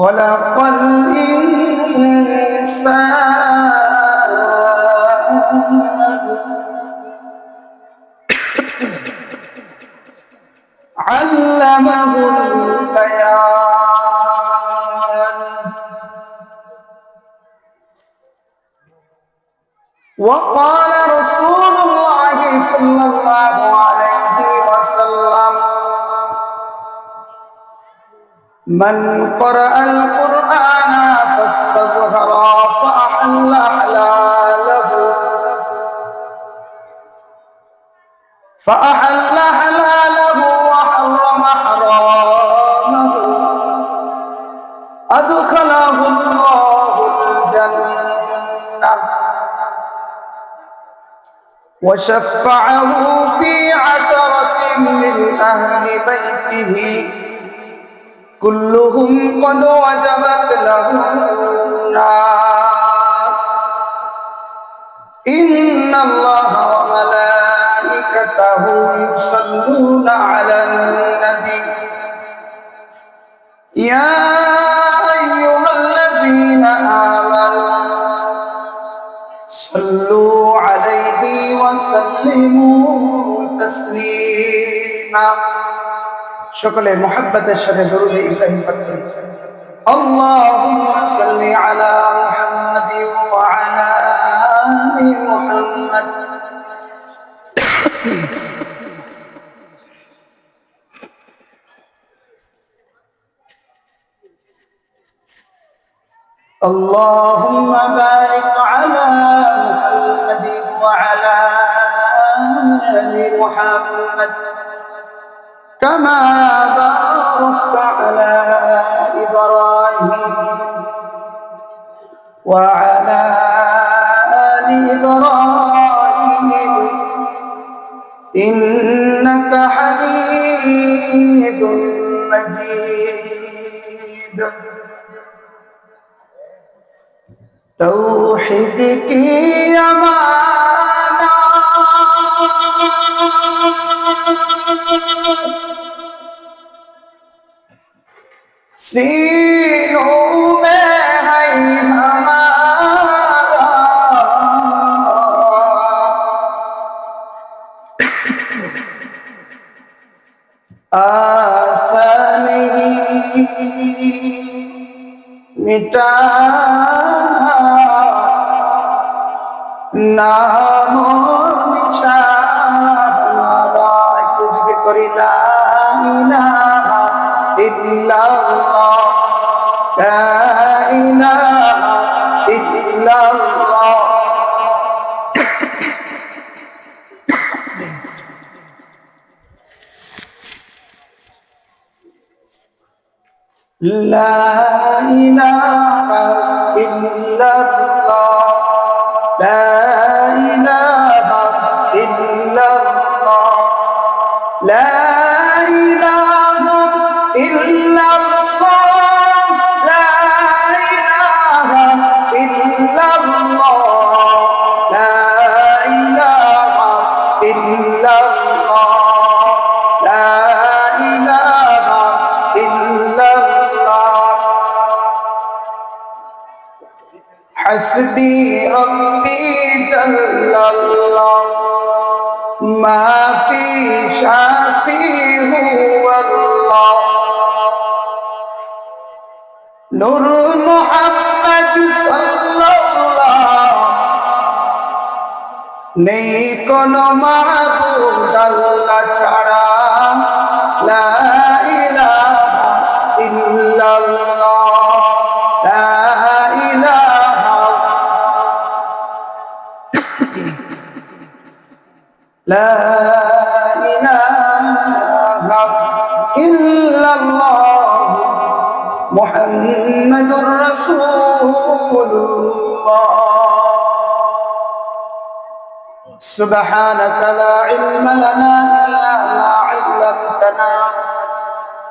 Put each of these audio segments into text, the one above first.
خلق الإنسان علمه البيان وقال رسول الله صلى الله عليه وسلم من قرأ القرآن فاستظهر فأحل حلاله وحرم حرامه أدخله الله الجنة وشفعه في عشرة من أهل بيته كلهم قد وجبت لهم النار إن الله وملائكته يصلون على النبي يا أيها الذين آمنوا صلوا عليه وسلموا تسليما شكرا محبة الشهد درود إبراهيم بكري اللهم صل على محمد وعلى آل محمد اللهم بارك على محمد وعلى آل محمد كما باركت على إبراهيم وعلى آل إبراهيم إنك حميد مجيد توحيدك يا مانا सीनों में है हमारा आसान ही मिटा नामो निशान हमारा तुझके करी ला इलाहा इल्लल्लाह ला इलाहा इल्लल्लाह ला इलाहा इल्लल्लाह ला इलाहा इल्लल्लाह ला इलाहा इल्लल्लाह ला इलाहा इल्लल्लाह ला इलाहा इल्लल्लाह ला इलाहा इल्लल्लाह हस्बी रब्बी जल्लल्लाह मा फी शाफी हुवल्लाह नूर मुहम्मद सल्लल्लाह नहीं कोनो माबूद अल्लाह छाड़ा ला इलाहा इल्लल्लाह ला इलाहा ला इलाहा इल्लल्लाह मुहम्मदुर रसूलुल्लाह سبحانك لا علم لنا إلا ما علمتنا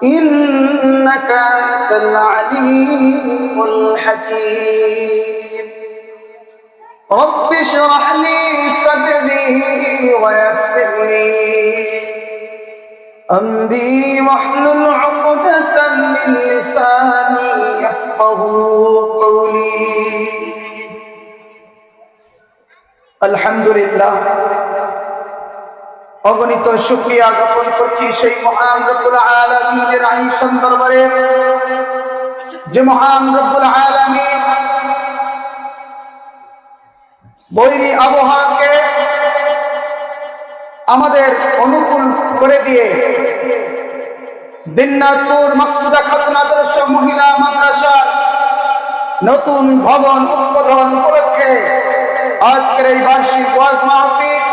إنك أنت العليم الحكيم رب اشرح لي صدري ويسر لي أمري واحلل عقدة من لساني يفقهوا قولي আলহামদুলিল্লাহ অগণিত শুকরিয়া জ্ঞাপন করছি সেই মহান রব্বুল আলামিনের আলিশান দরবারে যে মহান রব্বুল আলামিন বৈরী আবহাওয়াকে আমাদের অনুকূল করে দিয়ে বিন্নাতুর মাকসুদা খাতুন আদর্শ মহিলা মাদ্রাসার নতুন ভবন উদ্বোধন উপলক্ষে আজকের এই বার্ষিক ওয়াজ মাহফিল,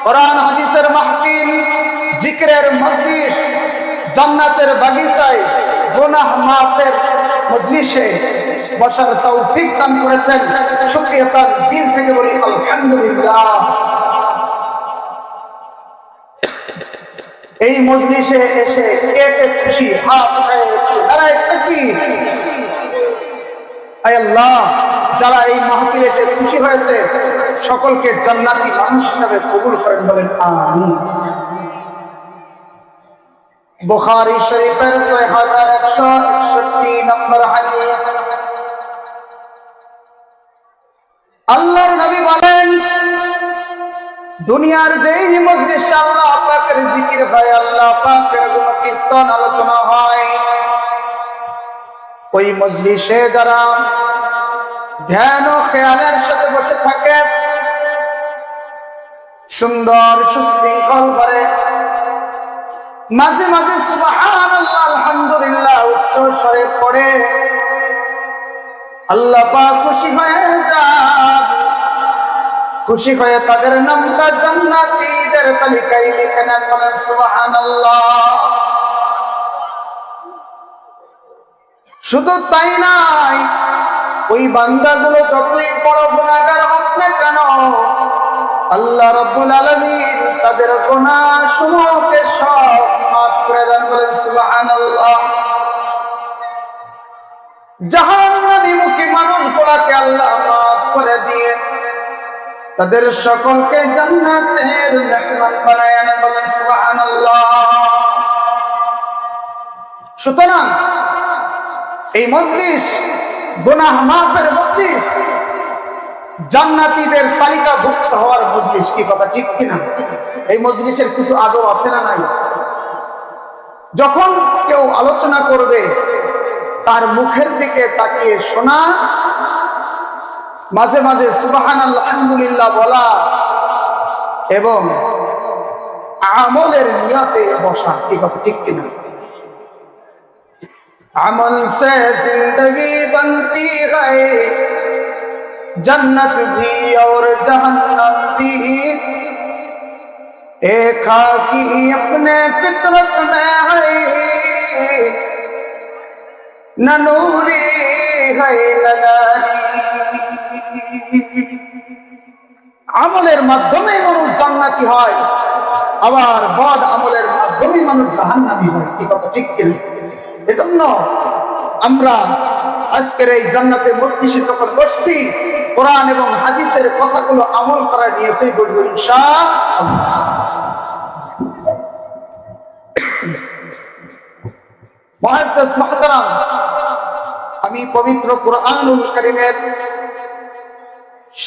কোরআন হাদিসের মাহফিল, জিকিরের মজলিস, জান্নাতের বাগিচায় গুনাহ মাফের মজলিসে বসার তৌফিক দান করেছেন। শুকরিয়া তার দিল থেকে বলি আলহামদুলিল্লাহ। এই মজলিসে এসে কে কে খুশি হাত উঠায় দাঁড়ায় তাকবীর। আয় আল্লাহ, যারা এই মাহফিলে এসে খুশি হয়েছে সকলকে জান্নাতি মানুষ হিসেবে কবুল করেন, বলেন আমিন। বুখারী শরীফের 6161 নম্বর হাদিস, আল্লাহর নবী বলেন, দুনিয়ার যেই মজলিসে আল্লাহ পাকের জিকির হয়, আল্লাহ পাকের গুণ কীর্তন আলোচনা হয়, ওই মজলিসে যারা ধ্যান ও খেয়ালের সাথে বসে থাকে, সুন্দর সুশৃঙ্খল করে মাঝে মাঝে সুবহানাল্লাহ আলহামদুলিল্লাহ উচ্চ স্বরে পড়ে, আল্লাহ পাক খুশি হয়ে যান। খুশি হয়ে তাদের নামটা জান্নাতীদের তালিকায় লিখে নেন, বলেন সুবহানাল্লাহ। শুধু তাই নাই, ওই বান্দাগুলো যতই বড় গুনাহগার হোক না কেন, আল্লাহ রাব্বুল আলামিন তাদের গুনাহ সমূহকে সব মাফ করে দেন, বলেন সুবহানাল্লাহ। জাহান্নামী মুখী মানুষগুলোকে আল্লাহ মাফ করে দিয়ে তাদের সকলকে জান্নাতের মেহমান বানায় নেন, বলেন সুবহানাল্লাহ। সুতরাং এই মজলিস গুনাহ মাফের মজলিস, জান্নাতীদের তালিকাভুক্ত হওয়ার মজলিস। কি কথা ঠিক কিনা? এই মজলিসের কিছু আদব আছে না নাই? যখন কেউ আলোচনা করবে তার মুখের দিকে তাকিয়ে শোনা, মাঝে মাঝে সুবহানাল্লাহ আলহামদুলিল্লাহ বলা এবং আমলের নিয়তে বসা। কি কথা ঠিক কিনা? अमल से जिंदगी बनती है, जन्नत भी और जहन्नम भी एक खाकी अपने फितरत में है, न नूरी है न नारी। আমলের মাধ্যমে মানুষ জান্নাতি হয়, আবার বদ আমলের মাধ্যমে মানুষ জাহান্নামী হয়। কি কথা ঠিক কিনা? এজন্য আমরা আজকের এই জান্নাতের মজলিসে যখন বসছি, কোরআন এবং হাদিসের কথাগুলো আমল করার নিয়তেই বলবো ইনশাআল্লাহ। মুআজ্জাজ মুহতারাম, আমি পবিত্র কুরআনুল কারীমের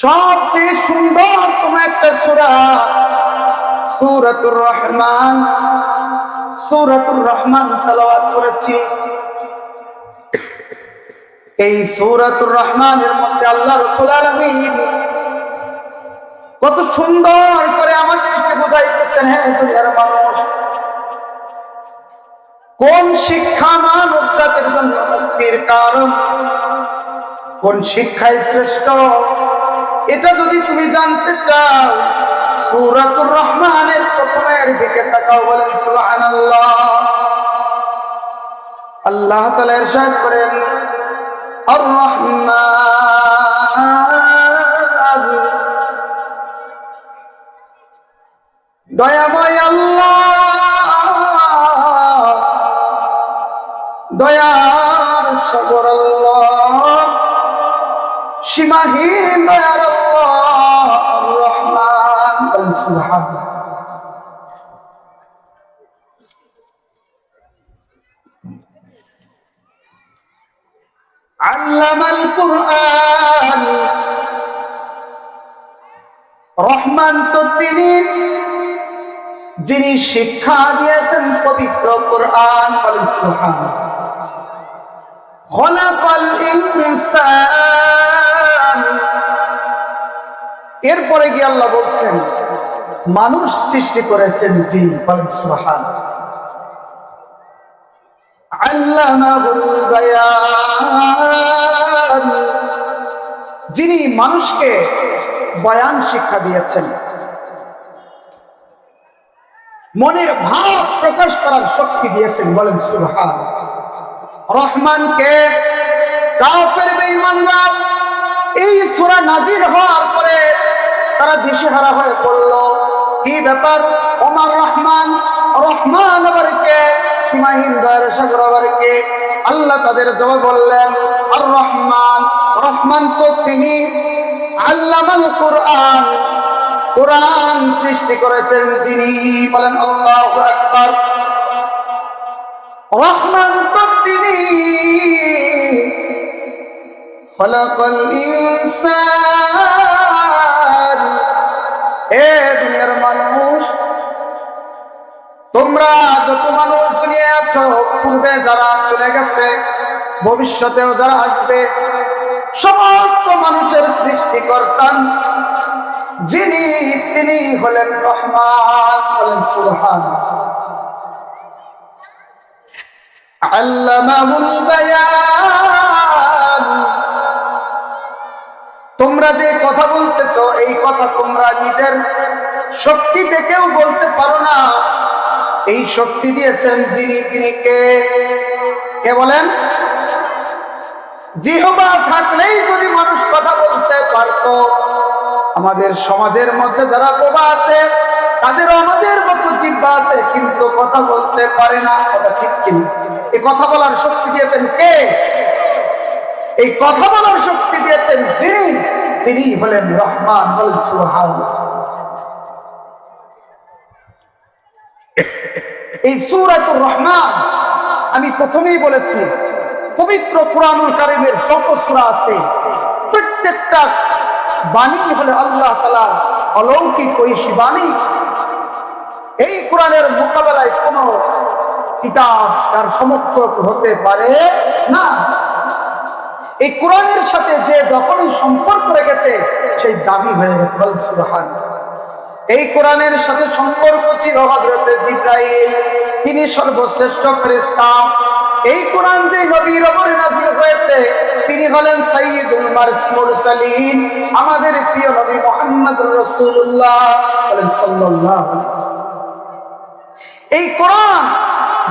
সবচেয়ে সুন্দরতম একটা সূরা সূরাতুর রহমান, সূরাতুর রহমান তেলাওয়াত করেছি। এই সূরাতুর রহমানের মধ্যে আল্লাহ রাব্বুল আলামিন কত সুন্দর করে আমাদেরকে বোঝাইতেছেন, হ্যাঁ দুনিয়ার মানুষ, কোন শিক্ষা মানব জাতির জন্য মুক্তির কারণ, কোন শিক্ষাই শ্রেষ্ঠ, এটা যদি তুমি জানতে চাও সূরাতুর রহমানের প্রথমের দিকে তাকাও, বলেন সুবহানাল্লাহ। আল্লাহ তাআলা ইরশাদ করেন, আর রহমান দয়াময় আল্লাহ, দয়ার সাগর আল্লাহ, সীমাহীন দয়ার আল্লাহ আর রহমান। বলেন সুবহানাল্লাহ। আল্লামাল কুরআন, রহমান তো তিনি যিনি শিক্ষা দিয়েছেন পবিত্র কোরআন। বলেন সুবহানাল্লাহ। খলাকাল ইনসান, এরপরে গিয়ে আল্লাহ বলছেন মানুষ সৃষ্টি করেছেন জিন। বলেন সুবহানাল্লাহ। আল্লামাহুল বায়ান, যিনি মানুষকে বয়ান শিক্ষা দিয়েছেন, মনের ভাব প্রকাশ করার শক্তি দিয়েছেন। বলেন সুবহানাল্লাহ। রহমানকে কাফের বেঈমানরা এই সূরা নাজিল হওয়ার পরে তারা দিশেহারা হয়ে পড়ল। কি ব্যাপার? ওমর রহমান, রহমান আবার কে? সীমাহীন দয়ার সাগর আবার কে? আল্লাহ তাদের জবাব বললেন আর রহমান, রহমান তো তিনি আল্লামাল কুরআন, কোরআন সৃষ্টি করেছেন যিনি। বলেন আল্লাহু আকবার। রহমান তো তিনি খলাকাল ইনসান। এ দুনিয়ার মানুষ, তোমরা যত মানুষ দুনিয়ায় আছো, পূর্বে যারা চলে গেছে, ভবিষ্যতেও যারা আসবে, সমস্ত মানুষের সৃষ্টিকর্তা যিনি, তিনি হলেন রহমান। বলেন সুবহানাল্লাহ। আল্লামাহুল বায়ান, তোমরা যে কথা বলতেছো এই কথা তোমরা নিজের শক্তি থেকেও বলতে পারো না, এই শক্তি দিয়েছেন যিনি, তিনি কে? কে বলেন? জিহ্বা থাকলেই যদি মানুষ কথা বলতে পারতো। আমাদের সমাজের মধ্যে যারা বোবা আছে তাদের আমাদের মতো জিহ্বা আছে, কিন্তু কথা বলতে পারে না। কথা ঠিক কিনা? এই কথা বলার শক্তি দিয়েছেন কে? এই কথা বলার শক্তি দিয়েছেন যিনি, তিনি হলেন রহমান। বলেন সুবহানাল্লাহ। এই সূরাতুর রহমান আমি প্রথমেই বলেছি, পবিত্র কুরআনুল কারীমের যত সূরা আছে প্রত্যেকটা বাণী হলো আল্লাহ তাআলার অলৌকিক ঐশী বাণী। এই কোরআনের মোকাবেলায় কোন কিতাব তার সমকক্ষ হতে পারে না। এই কোরআনের সাথে যে যখনই সম্পর্ক রেখেছে সেই দাবি হয়ে গেছে। বলেন সুবহানাল্লাহ। এই কোরআনের সাথে সম্পর্ক ছিল হযরত জিবরাইল, তিনি সর্বশ্রেষ্ঠ ফেরেশতা। এই কোরআন যে নবীর উপরে নাযিল হয়েছে তিনি হলেন সাইয়্যিদুল মুরসালিন, আমাদের প্রিয় নবী মুহাম্মদুর রাসূলুল্লাহ। বলেন সাল্লাল্লাহু আলাইহি ওয়াসাল্লাম। এই কোরআন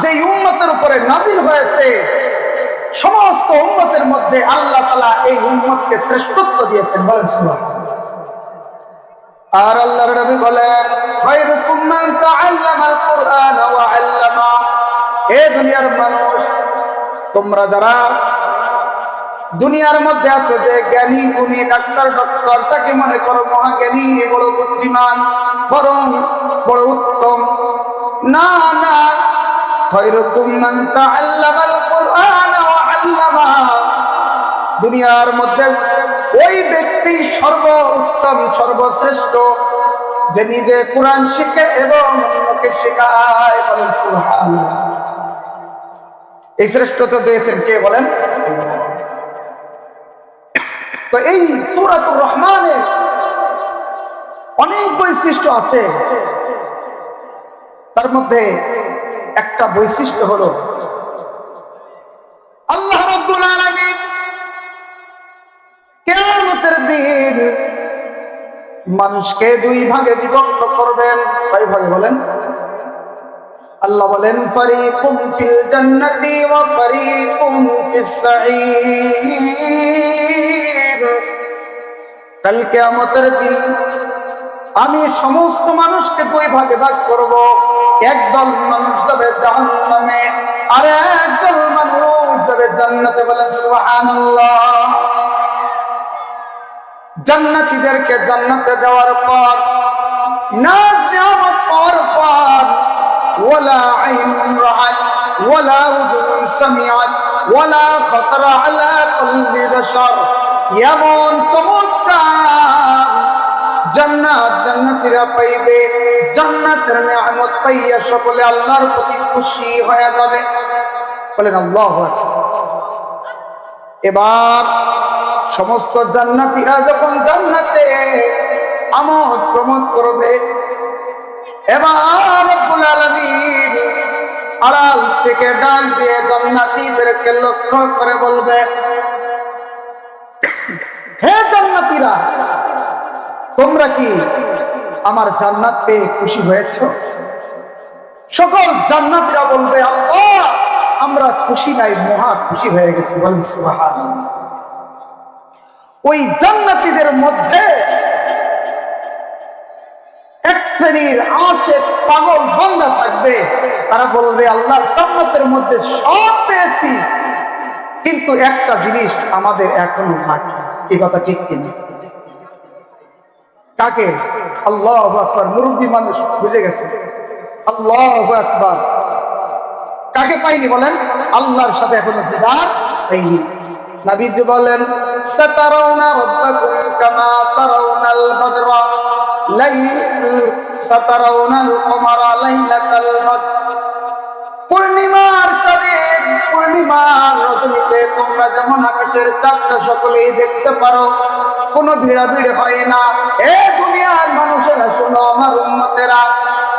যে উম্মতের উপরে নাযিল হয়েছে, সমস্ত উম্মতের মধ্যে আল্লাহ তাআলা এই উম্মতকে শ্রেষ্ঠত্ব দিয়েছেন। বলেন সুবহানাল্লাহ। আর আল্লাহর নবী বলেন খায়রুকুম মান তাআল্লামাল কুরআন ওয়া আল্লামা। এ দুনিয়ার মানুষ, তোমরা যারা দুনিয়ার মধ্যে আছো, যে জ্ঞানী গুণী ডাক্তার ডক্টর তাকে মনে করো মহাজ্ঞানী, বড় বুদ্ধিমান, বরং বড় উত্তম। না না, খায়রুকুম মান তাআল্লামাল কুরআন ওয়া আল্লামা। দুনিয়ার মধ্যে ওই ব্যক্তি সর্বোত্তম সর্বশ্রেষ্ঠ যে নিজে কোরআন শিখে এবং অন্যকে শেখায়। বলেন সুবহানাল্লাহ। এই শ্রেষ্ঠত্ব দিয়েছেন কে বলেন? তো এই সূরাতুর রহমানের অনেক বৈশিষ্ট্য আছে, তার মধ্যে একটা বৈশিষ্ট্য হলো আল্লাহ রাব্বুল আলামিন কিয়ামতের দিন মানুষকে দুই ভাগে বিভক্ত করবেন। কয় ভাগে বলেন? আল্লাহ বলেন ফারিকুম ফিল জান্নাতি ওয়া ফারিকুম ফিস সাঈর। কাল কিয়ামতের দিন আমি সমস্ত মানুষকে দুই ভাগে ভাগ করব। একদল মানুষ যাবে জাহান্নামে, আর একদল মানুষ যাবে জান্নাতে। বলেন সুবহানাল্লাহ। জান্নাতীদেরকে জান্নাতে দেওয়ার পর, নাজ নিয়ামত পাওয়ার পর, ওয়ালা আইনুন রাআত ওয়ালা উযুনুন সামিআত ওয়ালা খাতারা আলা কলবি বাশার, এমন চমৎকার জান্নাত জান্নাতীরা পাইবে। জান্নাতের নিয়ামত পাইয়া সকলে আল্লাহর প্রতি খুশি হয়ে যাবে। বলেন আল্লাহু আকবার। এবার সমস্ত জান্নাতীরা যখন জান্নাতে আমোদ প্রমোদ করবে, এবার রব্বুল আলামিন আড়াল থেকে ডাক দিয়ে জান্নাতীদেরকে লক্ষ্য করে বলবে, হে জান্নাতীরা, তোমরা কি আমার জান্নাত পেয়ে খুশি হয়েছ? সকল জান্নাতীরা বলবে, আল্লাহ, আমরা খুশি নাই, মহা খুশি হয়ে গেছি। বলেন সুবহানাল্লাহ। ওই জান্নাতীদের মধ্যে এক শ্রেণীর আশিক পাগল বান্দা থাকবে, তারা বলবে, আল্লাহ, জান্নাতের মধ্যে সব পেয়েছি, কিন্তু একটা জিনিস আমাদের এখনো বাকি। এই কথা ঠিক কিনা? কাকে? আল্লাহু আকবার। মুরব্বী মানুষ বুঝে গেছে। আল্লাহু আকবার। কাকে পাইনি বলেন? আল্লাহর সাথে এখনো দিদার পাইনি। নবীজি বলেন, সাতারাউনা রাব্বাকুম কামা তারাউনাল বদরা সাতারাউনাল কমারা লাইলাতাল বদর। পূর্ণিমার চাঁদের, পূর্ণিমার রজনীতে তোমরা যেমন আকাশের চাঁদটা সকলেই দেখতে পারো, কোনো ভিড়াভিড় হয় না। এ দুনিয়ার মানুষেরা শোনো, আমার উম্মতেরা,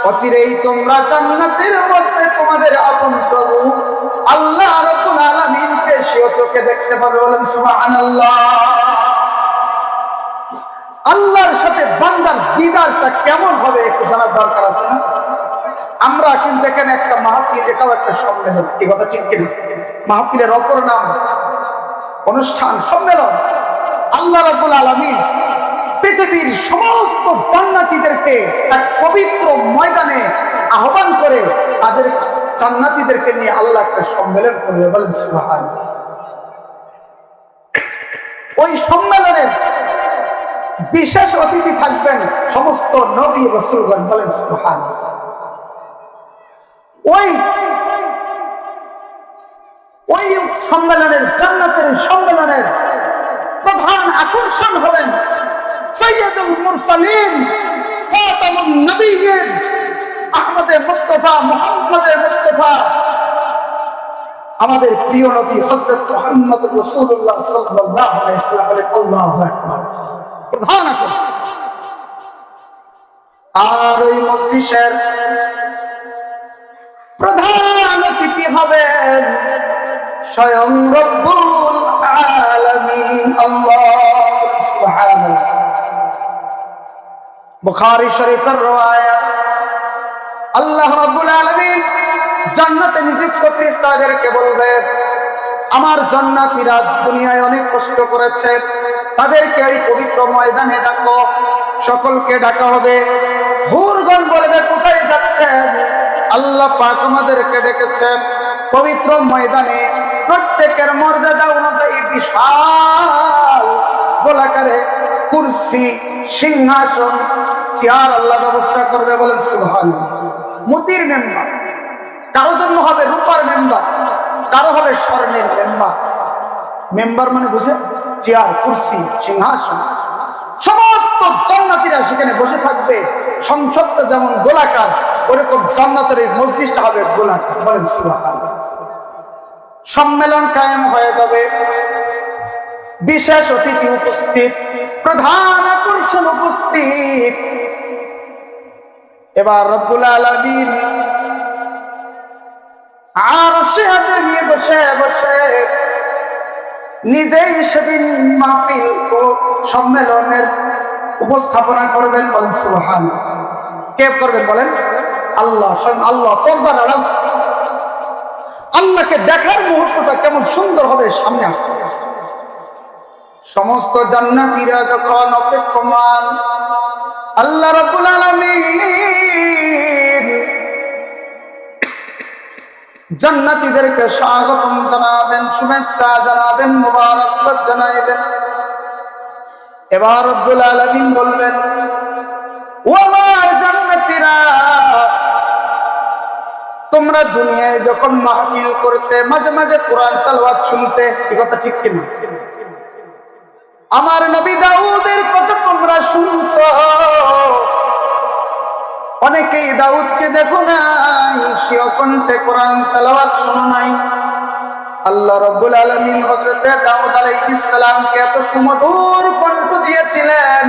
অচিরেই তোমরা জান্নাতের মধ্যে তোমাদের আপন প্রভু আল্লাহ রাব্বুল আলামিনকে স্বীয় চোখে দেখতে পাবে। বলেন সুবহানাল্লাহ। আল্লাহর সাথে বান্দার দিদারটা কেমন হবে একটু জানার দরকার আছে না? আমরা কিন্তু এখানে একটা মাহফিল, এটাও একটা সম্মেলন। এই কথা ঠিক কিনা? মাহফিলের অপর নাম অনুষ্ঠান, সম্মেলন। আল্লাহ রাব্বুল আলামিন পৃথিবীর সমস্ত জান্নাতীদেরকে এক পবিত্র ময়দানে আহ্বান করে তাদের জান্নাতীদেরকে নিয়ে আল্লাহ একটা সম্মেলন করবে। বলেন সুবহানাল্লাহ। ওই সম্মেলনের বিশেষ অতিথি থাকবেন সমস্ত নবী রাসূলগণ। বলেন সুবহানাল্লাহ। ওই সম্মেলনের, জান্নাতের সম্মেলনের প্রধান আকর্ষণ হবেন সাইয়্যিদুল মুরসালিন, খাতামুন নবিয়্যিন, আহমদে মুস্তাফা, মুহাম্মদে মুস্তাফা, আমাদের প্রিয় নবী হযরত মুহাম্মদ রাসূলুল্লাহ সাল্লাল্লাহু আলাইহি ওয়াসাল্লাম। বলেন আল্লাহু আকবার। প্রধান আকর্ষণ। আর ওই মজলিসের প্রধান অতিথি হবেন স্বয়ং রব্বুল আলামিন আল্লাহ। সুবহানাল্লাহ। বুখারী শরীফের riwayat, আল্লাহ রাব্বুল আলামিন জান্নাতে নিযুক্ত ফেরেশতাদেরকে বলবে, আমার জান্নাতীরা দুনিয়ায় অনেক কষ্ট করেছে, তাদেরকে এই পবিত্র ময়দানে ডাকো। সকলকে ডাকা হবে। হুরগণ বলবে, কোথায় যাচ্ছেন? আল্লাহ পাক আমাদেরকে ডেকেছেন পবিত্র ময়দানে। প্রত্যেকের মর্যাদা অনুযায়ী বিশাল গোলাকারে কুরসি, সিংহাসন, চেয়ার আল্লাহ ব্যবস্থা করবে। বলেন সুবহানাল্লাহ। মুতির মেম্বার, কারো জন্য হবে রূপার মেম্বার, কারো হবে স্বর্ণের মেম্বার। মেম্বার মানে বুঝে? চেয়ার, কুরসি, সিংহাসন। সমস্ত জান্নাতীরা সেখানে বসে থাকবে। সংসদটা যেমন গোলাকার, ওরকম জান্নাতের এই মজলিসটা হবে গোলাকার। বলেন সুবহানাল্লাহ। সম্মেলন কায়েম হয়ে যাবে। বিশেষ অতিথি উপস্থিত, প্রধান আকর্ষণ উপস্থিত। এবার রব্বুল আলামিন আরশে আজিমে বসে বসে নিজেই সেদিন মাহফিল ও সম্মেলনের উপস্থাপনা করবেন। বলেন সুবহানাল্লাহ। কে করবেন বলেন? আল্লাহ, স্বয়ং আল্লাহ। পর্দার আড়াল আল্লাহকে দেখার মুহূর্তটা কেমন সুন্দর হবে সামনে আসছে। সমস্ত জান্নাতীরা যখন অপেক্ষমান আল্লাহ রাব্বুল আলামিন জান্নাতীদেরকে স্বাগতম জানাবেন, শুভেচ্ছা জানাবেন, মুবারকবাদ জানাবেন। এবার রব্বুল আলামিন বলবেন, ও আমার জান্নাতীরা, তোমরা দুনিয়ায় যখন মাহফিল করতে, মাঝে মাঝে কোরআন তেলাওয়াত শুনতে, এই কথা ঠিক কিনা? আমার নবী দাউদের কথা তোমরা শুনছো। অনেকেই দাউদকে দেখো নাই, সে কণ্ঠে কোরআন তেলাওয়াত শোনো নাই। আল্লাহ রাব্বুল আলামিন হযরত দাউদ আলাইহিস সালামকে এত সুমধুর কণ্ঠ দিয়েছিলেন,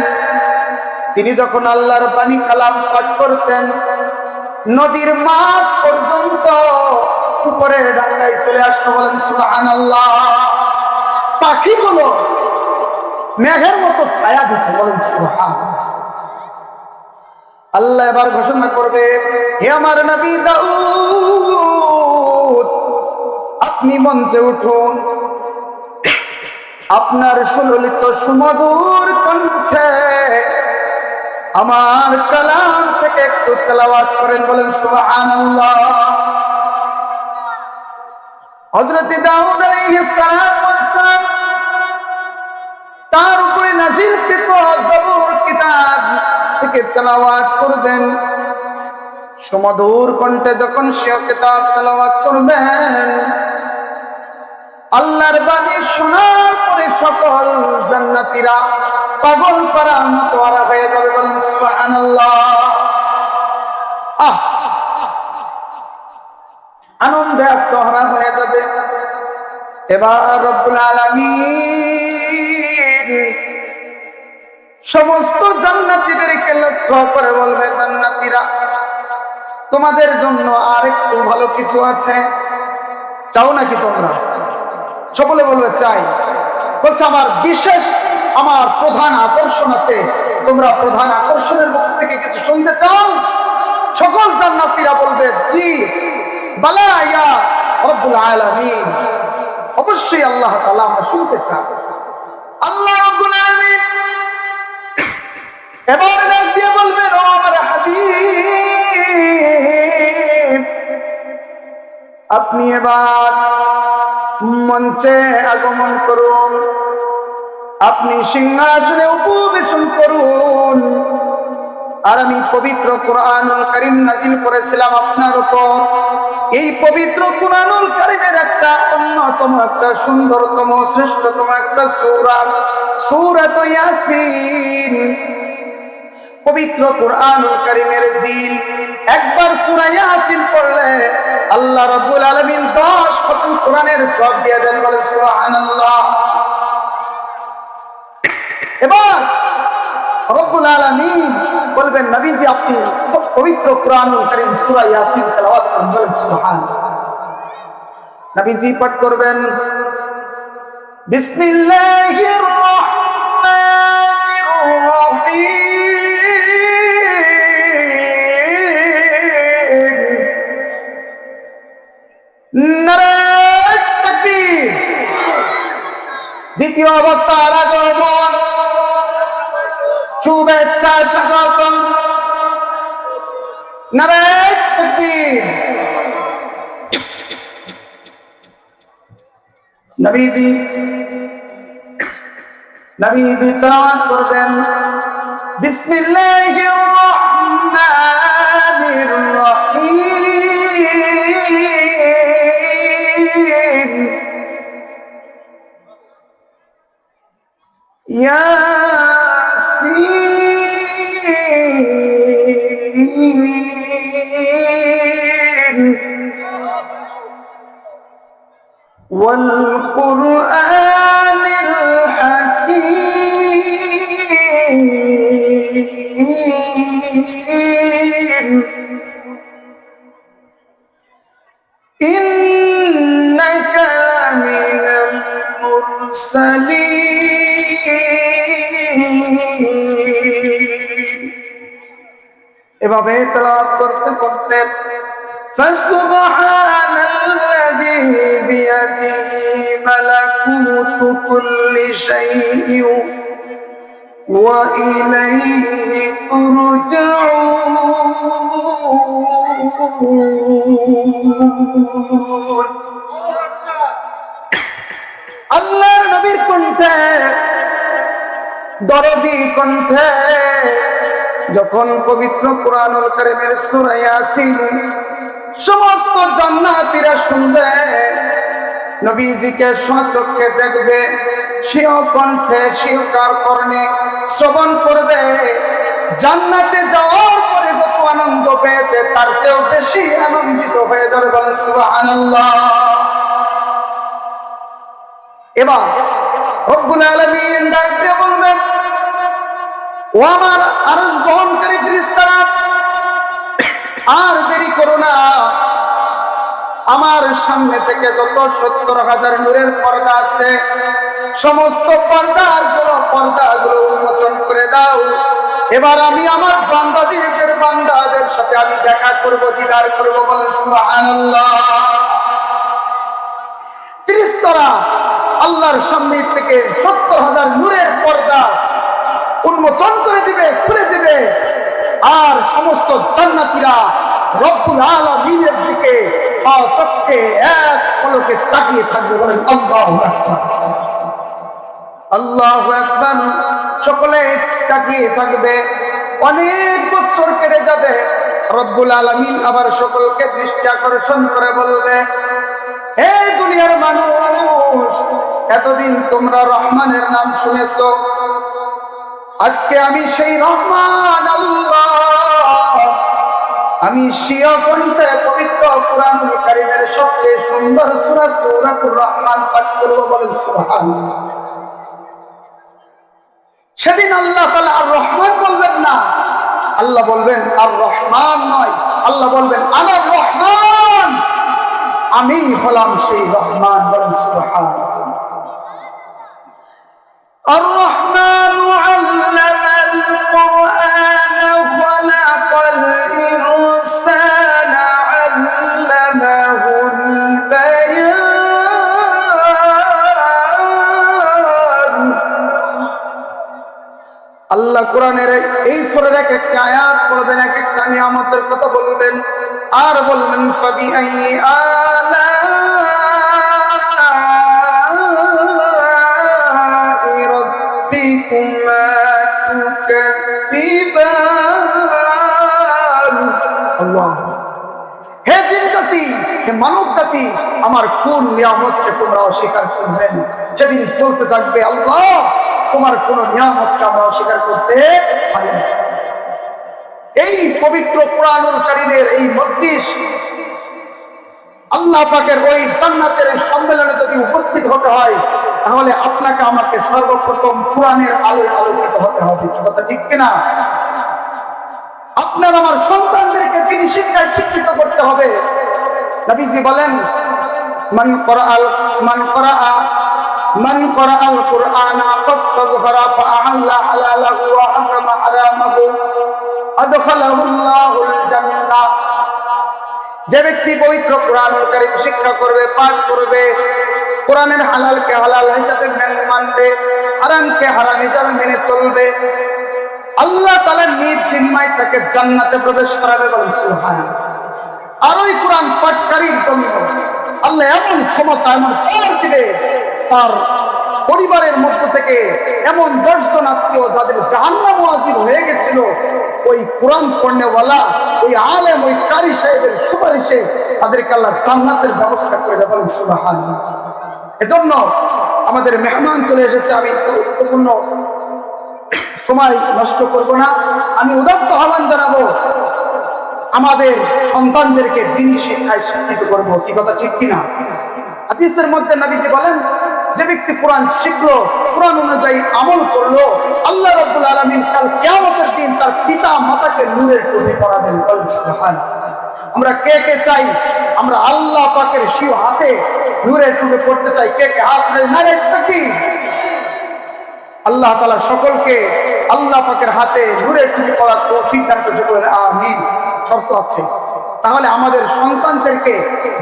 তিনি যখন আল্লাহর বাণী কালাম পাঠ করতেন, নদীর মাছ পর্যন্ত উপরের ডাঙ্গায় চলে আসতো। বলেন সুবহানাল্লাহ। পাখিগুলো মেঘের মতো ছায়া দিত। বলেন সুবহানাল্লাহ। আল্লাহ এবার ঘোষণা করবে, হে আমার নবী দাউদ, আপনি মঞ্চে উঠুন, আপনার সুললিত সুমধুর কণ্ঠে আমার কালাম থেকে একটু তেলাওয়াত করেন। বলেন সুবহানাল্লাহ। হযরত দাউদ আলাইহিস সালাম তার উপরে নাযিলকৃত জবুর কিতাব থেকে তেলাওয়াত করবেন। সুমধুর কণ্ঠে যখন সে কিতাব তেলাওয়াত করবেন, আল্লাহর বাণী শোনার পরে সকল জান্নাতীরা পাগল পারার মতো আরা হয়ে যাবে। বলেন সুবহানাল্লাহ। আনন্দে আত্মহারা হয়ে যাবে। এবার রব্বুল আলামিন সমস্ত জান্নাতীদেরকে লক্ষ্য করে বলবে, জান্নাতীরা, তোমাদের জন্য আর একটু ভালো কিছু আছে, চাও নাকি তোমরা? সকলে বলবে চাই। বলছে আমার বিশেষ, আমার প্রধান আকর্ষণ আছে, তোমরা প্রধান আকর্ষণের মুখ থেকে কিছু শুনতে চাও? সকল জান্নাতীরা বলবে জি, বালা ইয়া রব্বুল আলামিন, অবশ্যই আল্লাহ তাআলা আমরা শুনতে চাই। আল্লাহ রব্বুল আলামিন এবার ডাক দিয়ে বলবেন, ও আমার হাবিব, আপনি এবার মঞ্চে আগমন করুন, আপনি সিংহাসনে উপবেশন করুন। আর আমি পবিত্র কোরআনুল কারীম নাযিল করেছিলাম আপনার উপর। এই পবিত্র কোরআনুল কারীমের একটা অন্যতম, একটা সুন্দরতম, শ্রেষ্ঠতম একটা সূরা, সূরাত ইয়াসিন। পবিত্র কোরআনুল কারীমের দিল একবার সূরা ইয়াসিন পড়লে আল্লাহ রাব্বুল আলামিন 10 খতম কোরআনের সওয়াব দিয়ে দেন। বলেন সুবহানাল্লাহ। এবার রব্বুল আলামিন বলবেন, নবীজি আপনি সব পবিত্র কোরআনুল কারীম সূরা ইয়াসিন তেলাওয়াত করুন। বলেন সুবহানাল্লাহ। নবীজি পাঠ করবেন, বিসমিল্লাহির রাহমানির রহিম। নারায়ে তাকবীর। দ্বিতীয় বক্তার আগমন, শুভেচ্ছা স্বাগতম। নারায়ে তাকবীর। নবীজি তেলাওয়াত করবেন, বিসমিল্লাহির রাহমানির রহিম। ইয়াসিন والقرآن الحكيم إنك لمن المرسلين। এভাবে তেলাওয়াত করতে করতে فسبحان الذي بيده ملكوت كل شيء وإليه ترجعون আল্লাহর নবীর কণ্ঠে, দরদী কণ্ঠে যখন পবিত্র কুরআনুল কারীমের সূরা ইয়াসিন সমস্ত জান্নাতীরা শুনবে, নবীজিকে স্বচক্ষে দেখবে, স্বীয় কণ্ঠে স্বীকার কর্ণে শ্রবণ করবে, জান্নাতে যাওয়ার পরে যত আনন্দ পেয়েছে তার চেয়েও বেশি আনন্দিত হয়ে যাবে। বলেন সুবহানাল্লাহ। এবার রব্বুল আলামিন ডাক দিয়ে বলবেন, ও আমার আরশ বহনকারী ফেরেশতারা, আর দেরি করো না, আমার সামনে থেকে যত ৭০,০০০ নূরের পর্দা আছে সমস্ত পর্দাগুলো উন্মোচন করে দাও। এবার আমি আমার বান্দাদের সাথে আমি দেখা করব, দিদার করব। বলেন সুবহানাল্লাহ। ফেরেশতারা আল্লাহর সামনে থেকে ৭০,০০০ নূরের পর্দা উন্মোচন করে দিবে, খুলে দিবে, আর সমস্ত জান্নাতীরা রব্বুল আলামিনের দিকে চক্ষে এক পলকে তাকিয়ে থাকবে। বলেন আল্লাহু আকবার, আল্লাহু আকবার। সকলে তাকিয়ে থাকবে। অনেক বছর কেটে যাবে, রব্বুল আলামিন আবার সকলকে দৃষ্টি আকর্ষণ করে বলবে, হে দুনিয়ার মানুষ, এতদিন তোমরা রহমানের নাম শুনেছো, আজকে আমি সেই রহমান আল্লাহ, আমি স্বীয় কণ্ঠে পবিত্র কুরআনুল কারীমের সবচেয়ে সুন্দর সূরা সূরাতুর রহমান পাঠ করব। বলেন সুবহানাল্লাহ। সেদিন আল্লাহ তাআলা আর রহমান বলবেন না, আল্লাহ বলবেন আর রহমান নয়, আল্লাহ বলবেন আনার রহমান, আমি হলাম সেই রহমান। বলেন সুবহানাল্লাহ। আর রহমান আল্লামাল কুরআন খালাকাল ইনসানা আল্লামাহুল বায়ান। আল্লাহ কোরআনের এই সূরার এক একটা আয়াত পড়বেন, এক একটা নিয়ামতের কথা বলবেন, আর বলবেন ফাবিআইয়ি আলাই রাব্বিকুমা তুকাযিবান। আল্লাহ, হে জিন জাতি, হে মানব জাতি, আমার কোন নিয়ামতকে তোমরা অস্বীকার করবেন? সেদিন বলতে থাকবে, আল্লাহ তোমার কোন নিয়ামতকে আমরা অস্বীকার করতে পারি না। এই পবিত্র কুরআনুল কারীমের এই মজলিস, আল্লাহ পাকের ওই জান্নাতের সম্মেলনে যদি উপস্থিত হতে হয়, তাহলে আপনাকে আমাকে সর্বপ্রথম কুরআনের আলোয় আলোকিত হতে হবে। কি কথা ঠিক কিনা? আপনার আমার সন্তানদেরকে তিনি শিক্ষায় শিক্ষিত করতে হবে। নবীজি বলেন, মান করাআল কুরআনা ফাস্তাগফারা ফাআল্লা হালালাহু ওয়া হারামা হারামাহু আদখালাহুল্লাহুল জান্নাহ। যে ব্যক্তি পবিত্র কুরআনুল কারীম শিক্ষা করবে, পাঠ করবে, কোরআনের হালালকে হালাল হিসাবে মানবে, হারামকে হারাম হিসাবে মেনে চলবে, আল্লাহ তাআলা নিজ জিম্মায় তাকে জান্নাতে প্রবেশ করাবে। বলেন সুবহানাল্লাহ। আর ওই কোরআন পাঠকারীর জন্য আল্লাহ এমন ক্ষমতা, এমন পাওয়ার দিবে, তার পরিবারের মধ্য থেকে এমন 10 জন আত্মীয় যাদের জাহান্নাম ওয়াজিব হয়ে গেছিল, ওই কোরআন পড়নেওয়ালা, ওই আলেম, ওই কারি সাহেবের সুপারিশে তাদেরকে আল্লাহ জান্নাতের ব্যবস্থা করে দেবেন। বলেন সুবহানাল্লাহ। এজন্য আমাদের মেহমান চলে এসেছে, আমি গুরুত্বপূর্ণ সময় নষ্ট করব না। আমি উদাত্ত আহ্বান জানাবো, আমাদের সন্তানদেরকে দ্বীনি শিক্ষায় শিক্ষিত করব। কি কথা ঠিক কিনা? হাদিসের মধ্যে নবীজি বলেন, যে ব্যক্তি কোরআন শিখলো, কোরআন অনুযায়ী আমল করলো, আল্লাহ রাব্বুল আলামিন কাল কিয়ামতের দিন তার পিতা মাতাকে নূরের টুপি পরাবেন। বলেন সুবহানাল্লাহ। আমরা কে কে চাই আমরা আল্লাহ পাকের স্বীয় হাতে নূরের টুপি পড়তে চাই? কে কে হাত নাড়ে থাকি? আল্লাহ তাআলা সকলকে আল্লাহ পাকের হাতে নূরের টুপি পরার তৌফিক দান করুন, আমিন। শর্ত আছে, তাহলে আমাদের সন্তানদেরকে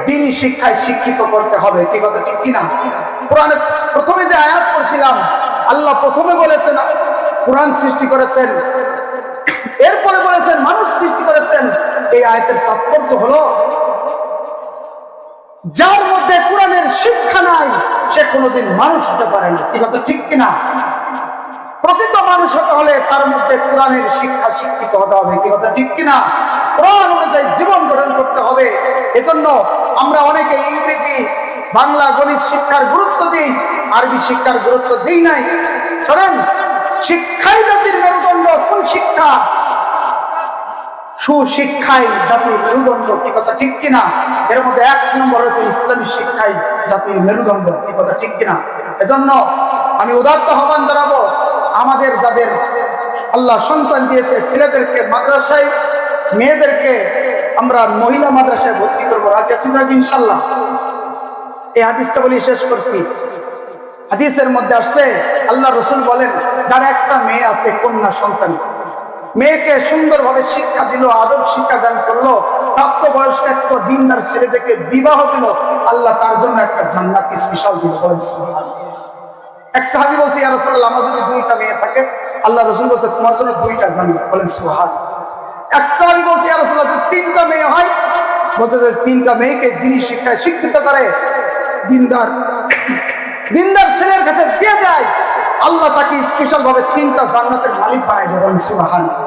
দ্বীনি শিক্ষায় শিক্ষিত করতে হবে। কি কথা ঠিক কিনা? কোরআনে প্রথমে যে আয়াত পড়ছিলাম, আল্লাহ প্রথমে বলেছেন কোরআন সৃষ্টি করেছেন, এরপরে বলেছেন মানুষ সৃষ্টি করেছেন। এই আয়াতের তাৎপর্য হলো যার মধ্যে কোরআনের শিক্ষা নাই সে কোনোদিন মানুষ হতে পারে না। কি কথা ঠিক কিনা? প্রকৃত মানুষ হতে হলে তার মধ্যে কোরআনের শিক্ষা শিক্ষিত হতে হবে। কি কথা ঠিক কিনা? কোরআন অনুযায়ী জীবন গঠন করতে হবে। এজন্য আমরা অনেকে ইংরেজি, বাংলা, গণিত শিক্ষার গুরুত্ব দিই, আরবি শিক্ষার গুরুত্ব দিই নাই। শোনেন, শিক্ষাই জাতির মেরুদণ্ড। কোন শিক্ষা? সুশিক্ষাই জাতির মেরুদণ্ড। কি কথা ঠিক কিনা? এর মধ্যে 1 নম্বর হচ্ছে ইসলামী শিক্ষাই জাতির মেরুদণ্ড। কি কথা ঠিক কিনা? এজন্য আমি উদাত্ত আহ্বান জানাবো, আমাদের যাদের আল্লাহ সন্তান দিয়েছে, ছেলেদেরকে মাদ্রাসায়, মেয়েদেরকে আমরা মহিলা মাদ্রাসায় ভর্তি করবো। রাজি আছি নাকি ইনশাল্লাহ? এই হাদিসটা বলি শেষ করছি। হাদিসের মধ্যে আসছে, আল্লাহ রসুল বলেন, যার একটা মেয়ে আছে, কন্যা সন্তান, মেয়েকে সুন্দরভাবে শিক্ষা দিল, আদব শিক্ষা দান করলো, প্রাপ্তবয়স্ক একটা দিনদার ছেলে থেকে বিবাহ দিল, আল্লাহ তার জন্য একটা জান্নাতি স্পেশাল দিল। এক সাহাবী বলছে, ইয়া রাসূলুল্লাহ, আমার যদি 2টা মেয়ে থাকে, আল্লাহ রসুল বলছে তোমার জন্য 2টা জান্নাত। বলেন সুবহানাল্লাহ। এক সাহাবী বলছে, ইয়া রাসূলুল্লাহ, যদি 3টা মেয়ে হয়, বলছে যে 3টা মেয়েকে দ্বীনি শিক্ষায় শিক্ষিত করে দিনদার ছেলের কাছে বিয়ে দেয়, আল্লাহ তাকে স্পেশাল ভাবে 3টা জান্নাতের মালিক বানায় দেবেন। সুবহানাল্লাহ।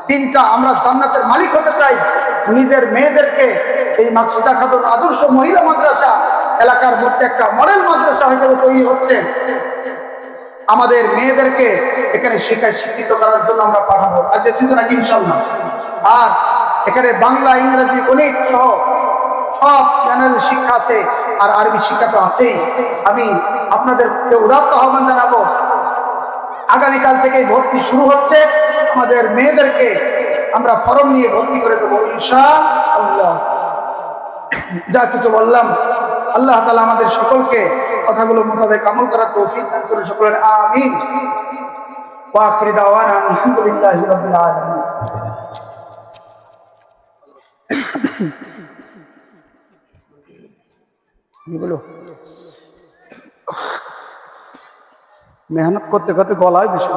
3টা আমরা জান্নাতের মালিক হতে চাই। নিজের মেয়েদেরকে এই মাকসুদা খাতুন আদর্শ মহিলা মাদ্রাসা এলাকার মধ্যে একটা মডেল মাদ্রাসা হিসেবে তৈরি হচ্ছে। আমাদের মেয়েদেরকে এখানে শিক্ষায় শিক্ষিত করার জন্য আমরা পাঠাবো। আজ চিন্তা নাকি ইনশাল্লাহ। আর এখানে বাংলা, ইংরেজি, গণিত সহ সব জ্ঞানের শিক্ষা আছে, আর আরবি শিক্ষা তো আছেই। আমি আপনাদেরকে উদাত্ত আহ্বান জানাবো, আগামীকাল থেকেই ভর্তি শুরু হচ্ছে। আমাদের মেয়েদেরকে আমরা ফরম নিয়ে ভর্তি করে দেবো ইনশাআল্লাহ। যা কিছু বললাম, আল্লাহ তাআলা আমাদের সকলকে কথাগুলো মোতাবেক আমল করার তৌফিক দান করে। সকলের আমিন। ওয়া আখিরু দাওয়ানা আলহামদুলিল্লাহি রাব্বিল আলামিন। মেহনত করতে করতে গলায় বেশি